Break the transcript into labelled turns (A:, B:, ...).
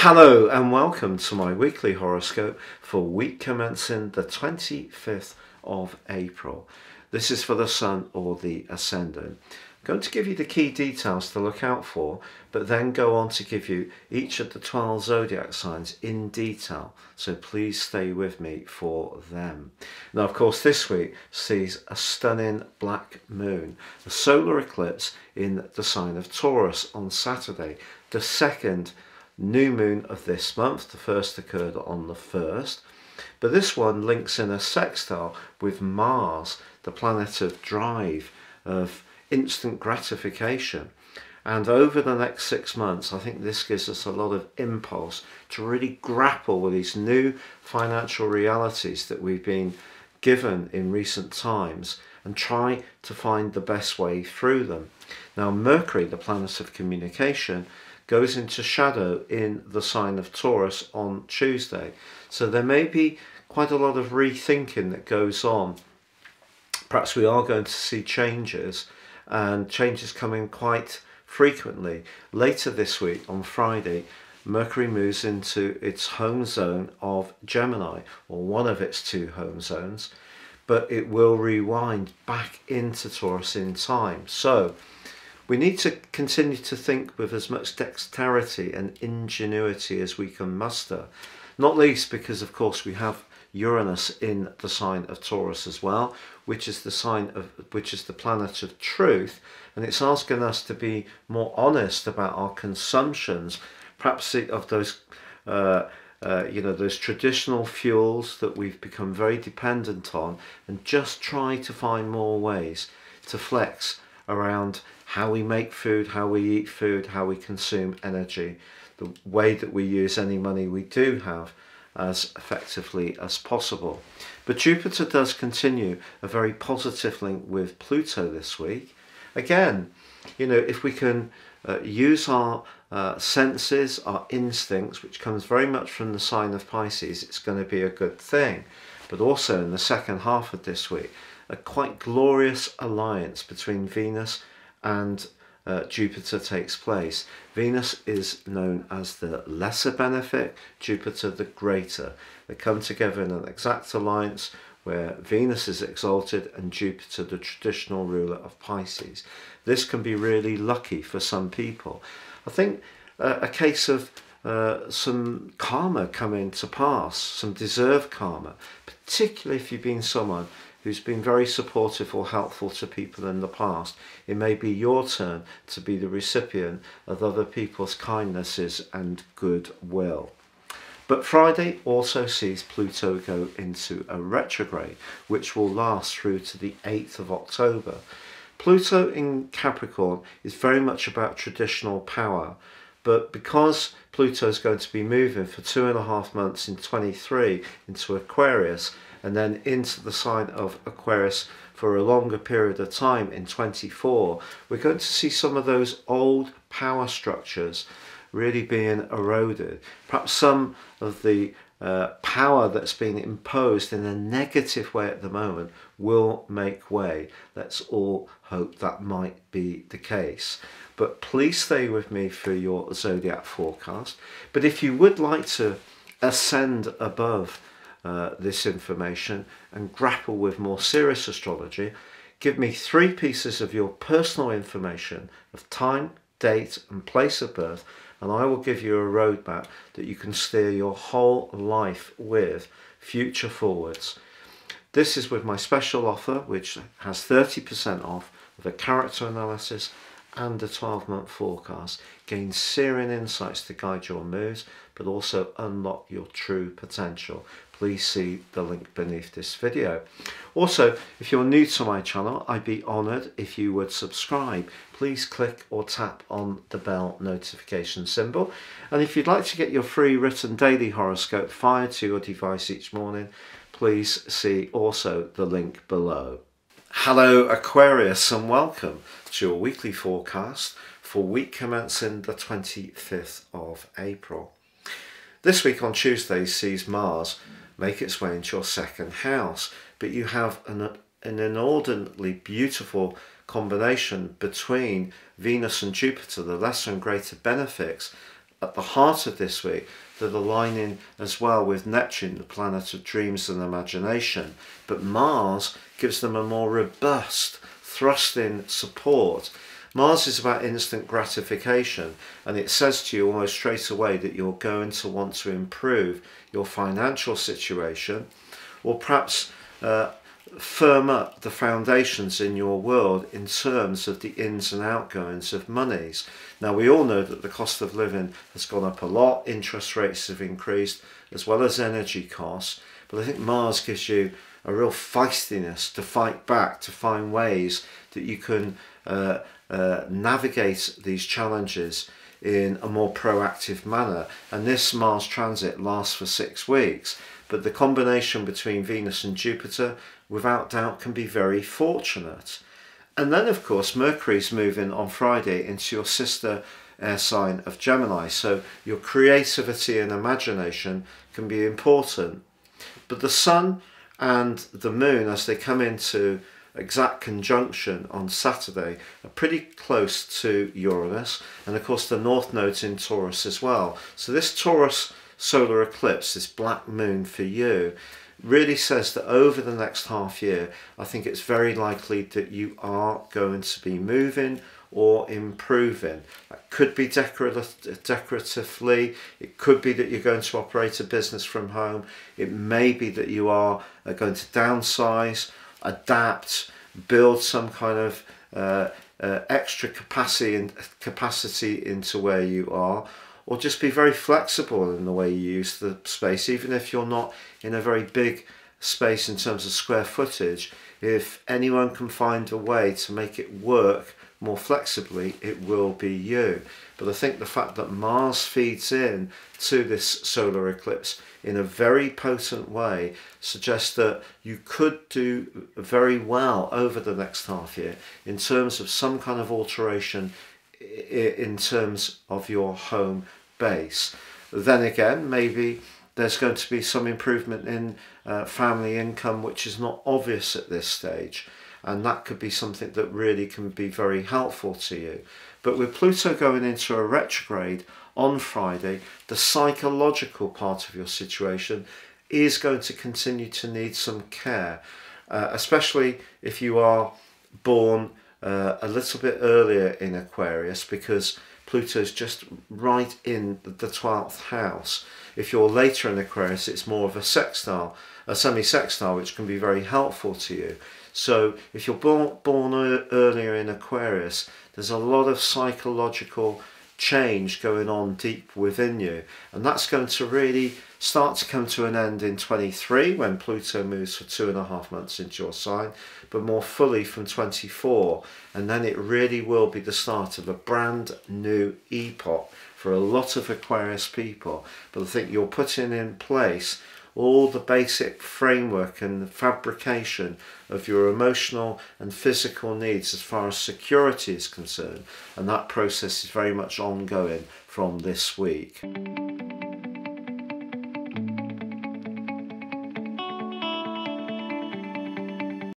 A: Hello and welcome to my weekly horoscope for week commencing the 25th of April. This is for the Sun or the Ascendant. I'm going to give you the key details to look out for, but then go on to give you each of the 12 zodiac signs in detail, so please stay with me for them. Now, of course, this week sees a stunning black moon, a solar eclipse in the sign of Taurus on Saturday, the second new moon of this month. The first occurred on the 1st, but this one links in a sextile with Mars, the planet of drive, of instant gratification. And over the next 6 months, I think this gives us a lot of impulse to really grapple with these new financial realities that we've been given in recent times and try to find the best way through them. Now, Mercury, the planet of communication, goes into shadow in the sign of Taurus on Tuesday. So there may be quite a lot of rethinking that goes on. Perhaps we are going to see changes, and changes coming quite frequently. Later this week, on Friday, Mercury moves into its home zone of Gemini, or one of its two home zones, but it will rewind back into Taurus in time. So we need to continue to think with as much dexterity and ingenuity as we can muster, not least because, of course, we have Uranus in the sign of Taurus as well, which is the planet of truth, and it's asking us to be more honest about our consumptions, perhaps of those those traditional fuels that we've become very dependent on, and just try to find more ways to flex around how we make food, how we eat food, how we consume energy, the way that we use any money we do have as effectively as possible. But Jupiter does continue a very positive link with Pluto this week. Again, if we can use our senses, our instincts, which comes very much from the sign of Pisces, it's going to be a good thing. But also in the second half of this week, a quite glorious alliance between Venus and Jupiter takes place. Venus is known as the lesser benefic, Jupiter the greater. They come together in an exact alliance where Venus is exalted and Jupiter the traditional ruler of Pisces. This can be really lucky for some people. I think a case of some karma coming to pass, some deserved karma, particularly if you've been someone who's been very supportive or helpful to people in the past. It may be your turn to be the recipient of other people's kindnesses and goodwill. But Friday also sees Pluto go into a retrograde, which will last through to the 8th of October. Pluto in Capricorn is very much about traditional power, but because Pluto is going to be moving for 2.5 months in 23 into Aquarius, and then into the sign of Aquarius for a longer period of time in 24, we're going to see some of those old power structures really being eroded. Perhaps some of the power that's being imposed in a negative way at the moment will make way. Let's all hope that might be the case. But please stay with me for your zodiac forecast. But if you would like to ascend above this information and grapple with more serious astrology, give me 3 pieces of your personal information of time, date and place of birth, and I will give you a roadmap that you can steer your whole life with, future forwards. This is with my special offer, which has 30% off of a character analysis and a 12-month forecast. Gain searing insights to guide your moves, but also unlock your true potential. Please see the link beneath this video. Also, if you're new to my channel, I'd be honoured if you would subscribe. Please click or tap on the bell notification symbol. And if you'd like to get your free written daily horoscope fired to your device each morning, please see also the link below. Hello Aquarius, and welcome to your weekly forecast for week commencing the 25th of April. This week on Tuesday sees Mars make its way into your second house, but you have an inordinately beautiful combination between Venus and Jupiter, the lesser and greater benefics, at the heart of this week that aligning as well with Neptune, the planet of dreams and imagination. But Mars gives them a more robust, thrust-in support. Mars is about instant gratification, and it says to you almost straight away that you're going to want to improve your financial situation, or perhaps firm up the foundations in your world in terms of the ins and outgoings of monies. Now, we all know that the cost of living has gone up a lot, interest rates have increased, as well as energy costs, but I think Mars gives you a real feistiness to fight back, to find ways that you can navigate these challenges in a more proactive manner. And this Mars transit lasts for 6 weeks, but the combination between Venus and Jupiter without doubt can be very fortunate. And then of course Mercury's moving on Friday into your sister air sign of Gemini, so your creativity and imagination can be important. But the Sun and the Moon, as they come into exact conjunction on Saturday, are pretty close to Uranus, and of course the North Node's in Taurus as well. So this Taurus solar eclipse, this black moon for you, really says that over the next half year, I think it's very likely that you are going to be moving or improving. That could be decoratively, it could be that you're going to operate a business from home, it may be that you are going to downsize, adapt, build some kind of extra capacity into where you are, or just be very flexible in the way you use the space, even if you're not in a very big space in terms of square footage. If anyone can find a way to make it work more flexibly, it will be you. But I think the fact that Mars feeds in to this solar eclipse in a very potent way suggests that you could do very well over the next half year in terms of some kind of alteration in terms of your home base. Then again, maybe there's going to be some improvement in family income which is not obvious at this stage, and that could be something that really can be very helpful to you. But with Pluto going into a retrograde on Friday, the psychological part of your situation is going to continue to need some care, especially if you are born a little bit earlier in Aquarius, because Pluto's just right in the 12th house. If you're later in Aquarius, it's more of a sextile, a semi-sextile, which can be very helpful to you. So if you're born earlier in Aquarius, there's a lot of psychological change going on deep within you, and that's going to really start to come to an end in 23 when Pluto moves for 2.5 months into your sign, but more fully from 24, and then it really will be the start of a brand new epoch for a lot of Aquarius people. But I think you're putting in place all the basic framework and fabrication of your emotional and physical needs as far as security is concerned, and that process is very much ongoing from this week.